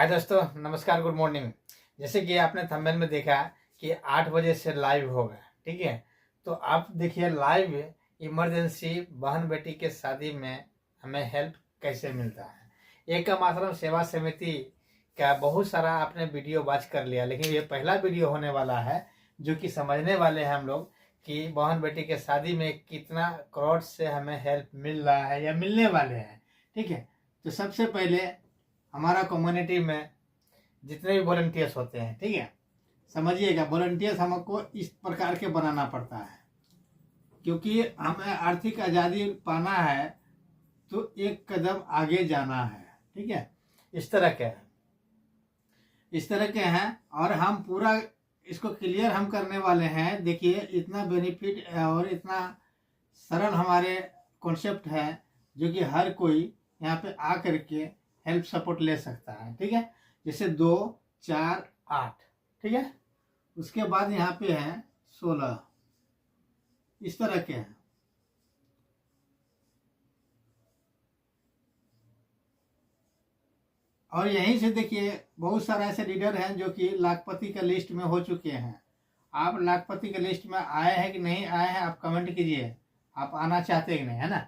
हाय दोस्तों, नमस्कार, good morning. जैसे कि आपने थंबनेल में देखा कि 8 बजे से लाइव होगा, ठीक है। तो आप देखिए लाइव इमरजेंसी बहन बेटी के शादी में हमें हेल्प कैसे मिलता है। एकम आश्रम सेवा समिति का बहुत सारा आपने वीडियो वॉच कर लिया, लेकिन ये पहला वीडियो होने वाला है जो कि समझने वाले हैं हम लोग कि बहन बेटी के शादी में कितना करोड़ से हमें हेल्प मिल रहा है या मिलने वाले हैं, ठीक है। तो सबसे पहले हमारा कम्युनिटी में जितने भी वॉलंटियर्स होते हैं, ठीक है, समझिएगा वॉलंटियर्स हमको इस प्रकार के बनाना पड़ता है क्योंकि हमें आर्थिक आज़ादी पाना है तो एक कदम आगे जाना है, ठीक है। इस तरह के हैं और हम पूरा इसको क्लियर हम करने वाले हैं। देखिए इतना बेनिफिट और इतना सरल हमारे कॉन्सेप्ट है जो कि हर कोई यहाँ पे आ करके हेल्प सपोर्ट ले सकता है, ठीक है। जैसे 2, 4, 8, ठीक है। उसके बाद यहाँ पे है 16, इस तरह के हैं। और यहीं से देखिए बहुत सारे ऐसे लीडर हैं जो कि लाखपति का लिस्ट में हो चुके हैं। आप लाखपति के लिस्ट में आए हैं कि नहीं आए हैं, आप कमेंट कीजिए, आप आना चाहते हैं कि नहीं, है ना।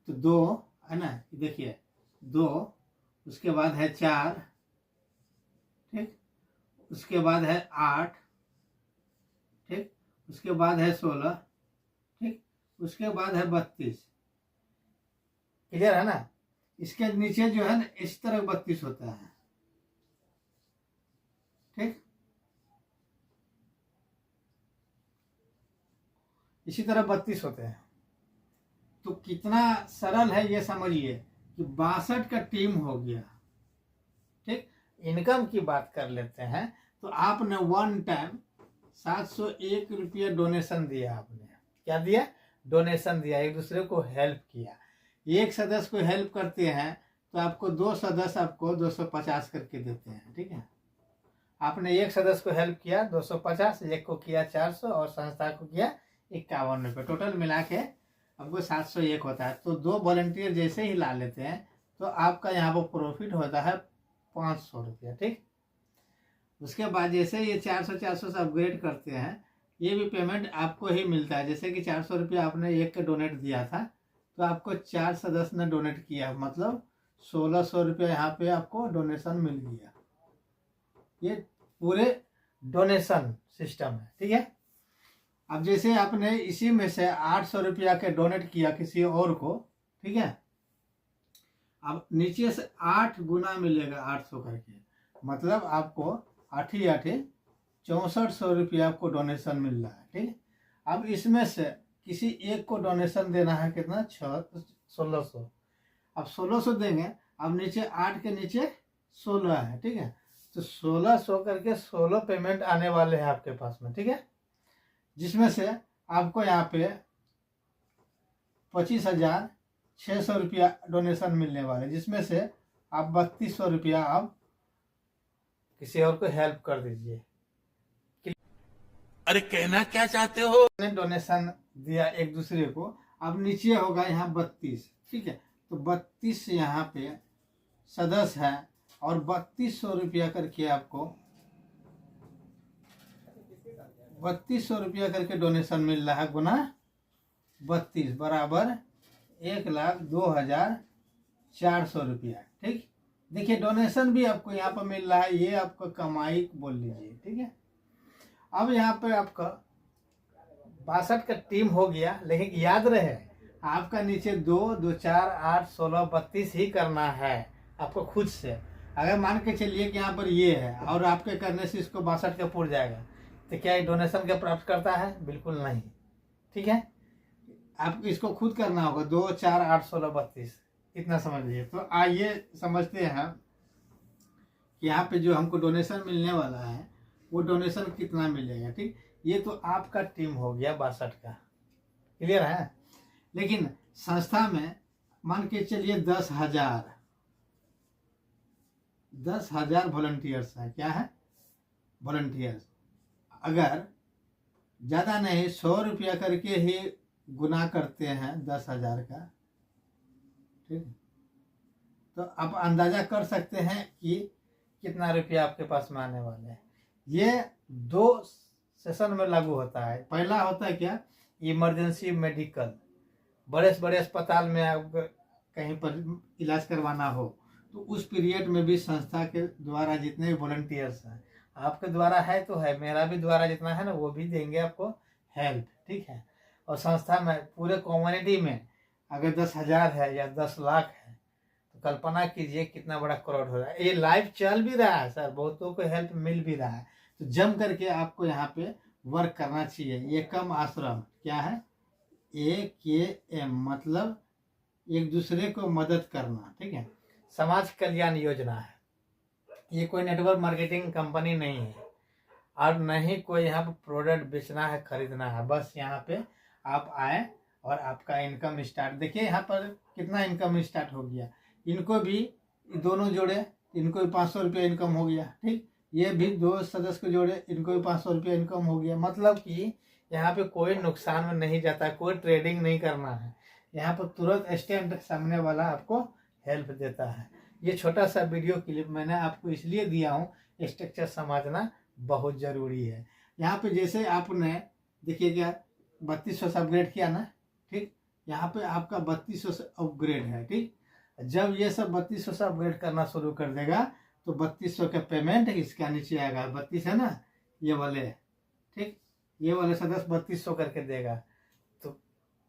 तो 2 है ना, देखिए 2, उसके बाद है 4, ठीक, उसके बाद है 8, ठीक, उसके बाद है 16, ठीक, उसके बाद है 32। क्लियर है ना। इसके नीचे जो है ना इस तरह 32 होता है, ठीक। इसी तरह 32 होते हैं। तो कितना सरल है ये समझिए कि 62 का टीम हो गया, ठीक। इनकम की बात कर लेते हैं तो आपने वन टाइम 701 रुपया डोनेशन दिया। आपने क्या दिया? डोनेशन दिया, एक दूसरे को हेल्प किया। एक सदस्य को हेल्प करते हैं तो आपको 2 सदस्य आपको 250 करके देते हैं, ठीक है। आपने एक सदस्य को हेल्प किया 250, एक को किया 400 और संस्था को किया 51 रुपये, टोटल मिला के आपको 701 होता है। तो 2 वॉलंटियर जैसे ही ला लेते हैं तो आपका यहाँ पर प्रॉफिट होता है 500 रुपया, ठीक। उसके बाद जैसे ये 400 से अपग्रेड करते हैं, ये भी पेमेंट आपको ही मिलता है। जैसे कि 400 रुपया आपने एक का डोनेट दिया था तो आपको 4 सदस्य ने डोनेट किया, मतलब 1600 रुपया यहाँ पे आपको डोनेशन मिल गया। ये पूरे डोनेशन सिस्टम है, ठीक है। अब जैसे आपने इसी में से 800 रुपया के डोनेट किया किसी और को, ठीक है। अब नीचे से 8 गुना मिलेगा 800 करके, मतलब आपको 8 ही 8 6400 रुपया आपको डोनेशन मिल रहा है, ठीक। अब इसमें से किसी एक को डोनेशन देना है, कितना? 1600। अब 1600 देंगे। अब नीचे 8 के नीचे 16 है, ठीक है। तो 1600 करके 16 पेमेंट आने वाले हैं आपके पास में, ठीक है। जिसमें से आपको यहाँ पे 25,600 रुपया डोनेशन मिलने वाले, जिसमें से आप 3200 रुपया आप किसी और को हेल्प कर दीजिए। अरे कहना क्या चाहते हो? डोनेशन दिया एक दूसरे को। अब नीचे होगा यहाँ 32, ठीक है। तो 32 यहाँ पे सदस्य है और 3200 रुपया करके आपको 3200 रुपया करके डोनेशन मिल रहा है, गुना 32 बराबर 1,02,400 रुपया, ठीक। देखिए डोनेशन भी आपको यहाँ पर मिल रहा है, ये आपका कमाई बोल लीजिए, ठीक है। अब यहाँ पे आपका 62 का टीम हो गया, लेकिन याद रहे आपका नीचे 2, 2, 4, 8, 16, 32 ही करना है आपको खुद से। अगर मान के चलिए कि यहाँ पर ये है और आपके करने से इसको 62 का पूर जाएगा तो क्या ये डोनेशन का प्राप्त करता है? बिल्कुल नहीं, ठीक है। आपको इसको खुद करना होगा, 2, 4, 8, 16, 32, इतना समझ लीजिए। तो आइए समझते हैं कि यहाँ पे जो हमको डोनेशन मिलने वाला है वो डोनेशन कितना मिलेगा, ठीक। ये तो आपका टीम हो गया 62 का, क्लियर है। लेकिन संस्था में मान के चलिए 10,000 वॉलंटियर्स है। क्या है? वॉलंटियर्स। अगर ज़्यादा नहीं 100 रुपया करके ही गुना करते हैं 10,000 का, ठीक। तो आप अंदाजा कर सकते हैं कि कितना रुपया आपके पास में आने वाले हैं। ये 2 सेशन में लागू होता है। पहला होता है क्या, इमरजेंसी मेडिकल, बड़े से बड़े अस्पताल में आप कहीं पर इलाज करवाना हो तो उस पीरियड में भी संस्था के द्वारा जितने भी वॉलंटियर्स हैं, आपके द्वारा है तो है, मेरा भी द्वारा जितना है ना वो भी देंगे आपको हेल्प, ठीक है। और संस्था में पूरे कम्युनिटी में अगर 10,000 है या 10 लाख है तो कल्पना कीजिए कितना बड़ा क्राउड हो रहा है। ये लाइव चल भी रहा है सर, बहुतों को हेल्प मिल भी रहा है। तो जम करके आपको यहाँ पे वर्क करना चाहिए। ये कम आश्रम क्या है, AKM मतलब एक दूसरे को मदद करना, ठीक है। समाज कल्याण योजना है, ये कोई नेटवर्क मार्केटिंग कंपनी नहीं है और न ही कोई यहाँ पे प्रोडक्ट बेचना है, खरीदना है। बस यहाँ पे आप आए और आपका इनकम स्टार्ट, देखिए यहाँ पर कितना इनकम स्टार्ट हो गया। इनको भी दोनों जोड़े, इनको भी 500 रुपये इनकम हो गया, ठीक। ये भी 2 सदस्य को जोड़े, इनको भी 500 रुपये इनकम हो गया। मतलब कि यहाँ पे कोई नुकसान में नहीं जाता, कोई ट्रेडिंग नहीं करना है। यहाँ पर तुरंत स्टैंड सामने वाला आपको हेल्प देता है। ये छोटा सा वीडियो क्लिप मैंने आपको इसलिए दिया हूँ, स्ट्रक्चर समझना बहुत ज़रूरी है। यहाँ पे जैसे आपने देखिए क्या 3200 से अपग्रेड किया ना, ठीक। यहाँ पे आपका 3200 से अपग्रेड है, ठीक। जब ये सब 3200 से अपग्रेड करना शुरू कर देगा तो 3200 का पेमेंट इसका नीचे आएगा। 32 है ना ये वाले, ठीक। ये वाले सदस्य 3200 करके देगा। तो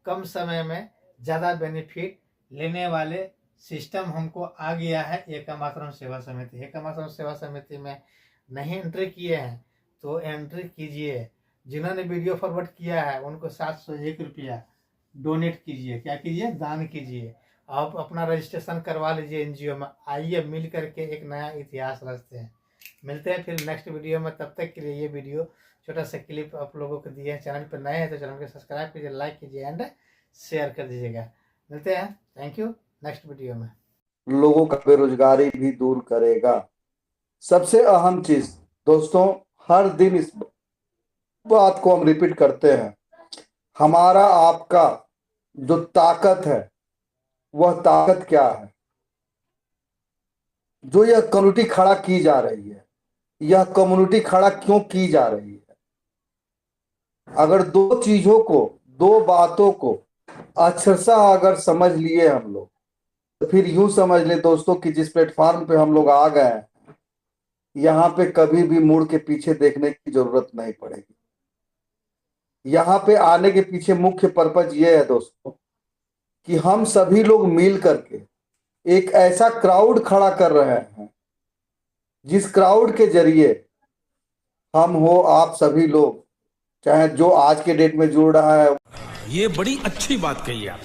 कम समय में ज़्यादा बेनिफिट लेने वाले सिस्टम हमको आ गया है एकम आश्रम सेवा समिति। एकम आश्रम सेवा समिति में नहीं एंट्री किए हैं तो एंट्री कीजिए। जिन्होंने वीडियो फॉरवर्ड किया है उनको 701 रुपया डोनेट कीजिए, क्या कीजिए, दान कीजिए। आप अपना रजिस्ट्रेशन करवा लीजिए NGO में। आइए मिल करके एक नया इतिहास रचते हैं। मिलते हैं फिर नेक्स्ट वीडियो में, तब तक के लिए ये वीडियो छोटा सा क्लिप आप लोगों को दिए हैं। चैनल पर नए हैं तो चैनल को सब्सक्राइब कीजिए, लाइक कीजिए एंड शेयर कर दीजिएगा। मिलते हैं, थैंक यू, नेक्स्ट वीडियो में। लोगों का बेरोजगारी भी दूर करेगा। सबसे अहम चीज दोस्तों, हर दिन इस बात को हम रिपीट करते हैं, हमारा आपका जो ताकत है वह ताकत क्या है। जो यह कम्युनिटी खड़ा की जा रही है, यह कम्युनिटी खड़ा क्यों की जा रही है। अगर 2 चीजों को, 2 बातों को अक्षरशः अगर समझ लिए हम लोग, तो फिर यूं समझ ले दोस्तों कि जिस प्लेटफॉर्म पे हम लोग आ गए हैं, यहाँ पे कभी भी मुड़ के पीछे देखने की जरूरत नहीं पड़ेगी। यहाँ पे आने के पीछे मुख्य पर्पज ये है दोस्तों कि हम सभी लोग मिल करके एक ऐसा क्राउड खड़ा कर रहे हैं, जिस क्राउड के जरिए हम हो, आप सभी लोग, चाहे जो आज के डेट में जुड़ रहा है। ये बड़ी अच्छी बात कही आप।